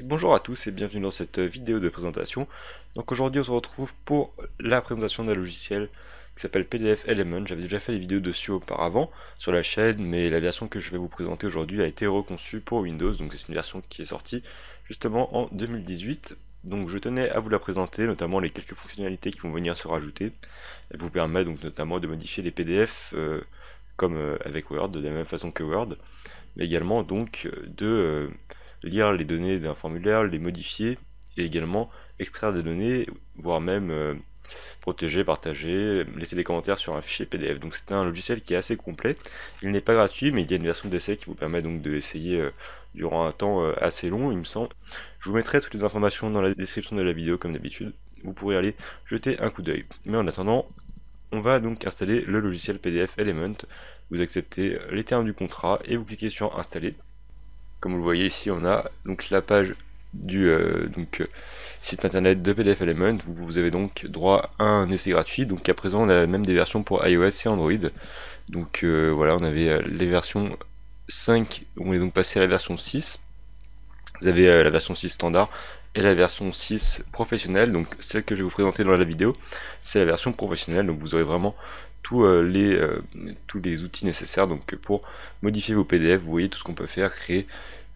Bonjour à tous et bienvenue dans cette vidéo de présentation. Donc aujourd'hui on se retrouve pour la présentation d'un logiciel qui s'appelle PDF Element. J'avais déjà fait des vidéos dessus auparavant sur la chaîne, mais la version que je vais vous présenter aujourd'hui a été reconçue pour Windows, donc c'est une version qui est sortie justement en 2018. Donc je tenais à vous la présenter, notamment les quelques fonctionnalités qui vont venir se rajouter. Elle vous permet donc notamment de modifier les PDF comme avec Word, de la même façon que Word, mais également donc de lire les données d'un formulaire, les modifier et également extraire des données, voire même protéger, partager, laisser des commentaires sur un fichier PDF. Donc c'est un logiciel qui est assez complet. Il n'est pas gratuit, mais il y a une version d'essai qui vous permet donc de l'essayer durant un temps assez long, il me semble. Je vous mettrai toutes les informations dans la description de la vidéo comme d'habitude. Vous pourrez aller jeter un coup d'œil. Mais en attendant, on va donc installer le logiciel PDF Element. Vous acceptez les termes du contrat et vous cliquez sur installer. Comme vous le voyez ici, on a donc la page du site internet de PDF Element. Vous avez donc droit à un essai gratuit. Donc à présent, on a même des versions pour iOS et Android. Donc voilà, on avait les versions 5, on est donc passé à la version 6. Vous avez la version 6 standard et la version 6 professionnelle. Donc celle que je vais vous présenter dans la vidéo, c'est la version professionnelle. Donc vous aurez vraiment tous les outils nécessaires donc pour modifier vos PDF. Vous voyez tout ce qu'on peut faire, créer,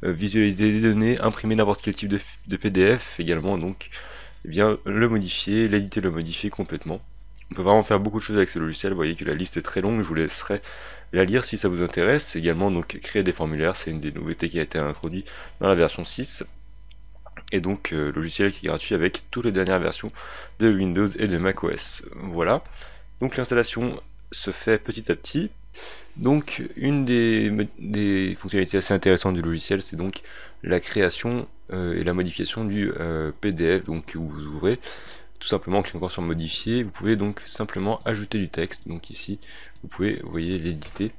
visualiser des données, imprimer n'importe quel type de PDF également, donc bien le modifier, l'éditer, le modifier complètement. On peut vraiment faire beaucoup de choses avec ce logiciel. Vous voyez que la liste est très longue, je vous laisserai la lire si ça vous intéresse. Également donc créer des formulaires, c'est une des nouveautés qui a été introduite dans la version 6. Et donc logiciel qui est gratuit avec toutes les dernières versions de Windows et de macOS. Voilà. Donc l'installation se fait petit à petit. Donc une des fonctionnalités assez intéressantes du logiciel, c'est donc la création et la modification du PDF donc, que vous ouvrez. Tout simplement en cliquant sur modifier, vous pouvez donc simplement ajouter du texte. Donc ici, vous pouvez, vous voyez, l'éditer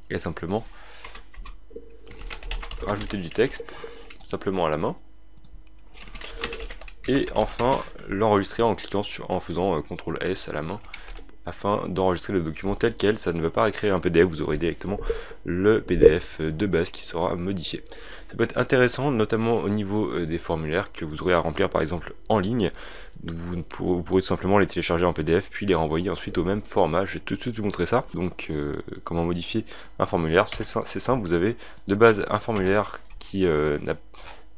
et simplement rajouter du texte simplement à la main. Et enfin l'enregistrer en cliquant en faisant CTRL S à la main afin d'enregistrer le document tel quel. Ça ne va pas réécrire un PDF, vous aurez directement le PDF de base qui sera modifié. Ça peut être intéressant, notamment au niveau des formulaires que vous aurez à remplir par exemple en ligne. Vous pourrez tout simplement les télécharger en PDF puis les renvoyer ensuite au même format. Je vais tout de suite vous montrer ça. Donc comment modifier un formulaire, c'est simple. Vous avez de base un formulaire qui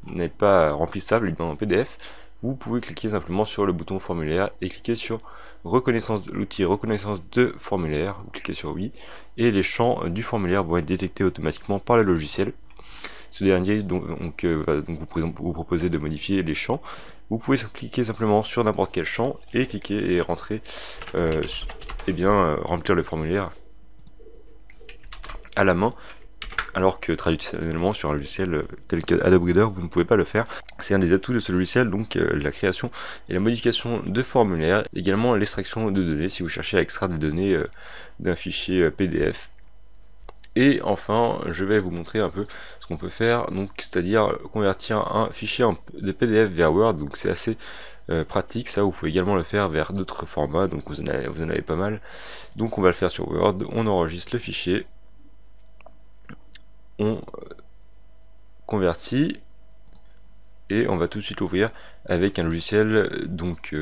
n'est pas remplissable en PDF. Vous pouvez cliquer simplement sur le bouton formulaire et cliquer sur l'outil reconnaissance de formulaire, vous cliquez sur oui, et les champs du formulaire vont être détectés automatiquement par le logiciel. Ce dernier va donc vous proposer de modifier les champs. Vous pouvez cliquer simplement sur n'importe quel champ et cliquer et rentrer, remplir le formulaire à la main, alors que traditionnellement sur un logiciel tel que Adobe Reader vous ne pouvez pas le faire. C'est un des atouts de ce logiciel, donc la création et la modification de formulaires, également l'extraction de données si vous cherchez à extraire des données d'un fichier PDF. Et enfin je vais vous montrer un peu ce qu'on peut faire, donc c'est-à-dire convertir un fichier de PDF vers Word. Donc c'est assez pratique ça. Vous pouvez également le faire vers d'autres formats, donc vous en avez pas mal. Donc on va le faire sur Word, on enregistre le fichier, on convertit et on va tout de suite l'ouvrir avec un logiciel donc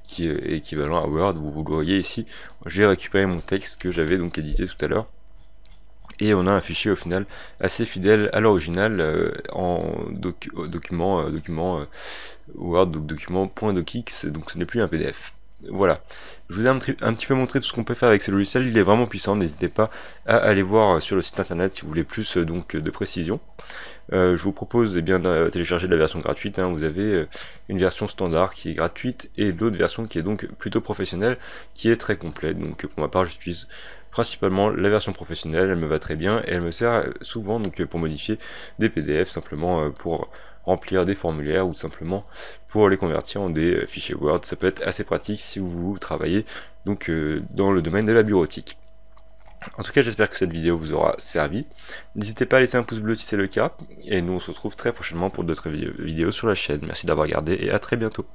qui est équivalent à Word. Vous le voyez ici, j'ai récupéré mon texte que j'avais donc édité tout à l'heure et on a un fichier au final assez fidèle à l'original en document Word, donc document.docx, donc ce n'est plus un PDF. Voilà, je vous ai un petit peu montré tout ce qu'on peut faire avec ce logiciel. Il est vraiment puissant, n'hésitez pas à aller voir sur le site internet si vous voulez plus de précision. Je vous propose de télécharger la version gratuite, hein. Vous avez une version standard qui est gratuite et l'autre version qui est donc plutôt professionnelle, qui est très complète. Donc pour ma part j'utilise principalement la version professionnelle, elle me va très bien et elle me sert souvent donc pour modifier des PDF, simplement pour remplir des formulaires ou simplement pour les convertir en des fichiers Word. Ça peut être assez pratique si vous travaillez donc dans le domaine de la bureautique. En tout cas, j'espère que cette vidéo vous aura servi. N'hésitez pas à laisser un pouce bleu si c'est le cas, et nous on se retrouve très prochainement pour d'autres vidéos sur la chaîne. Merci d'avoir regardé et à très bientôt.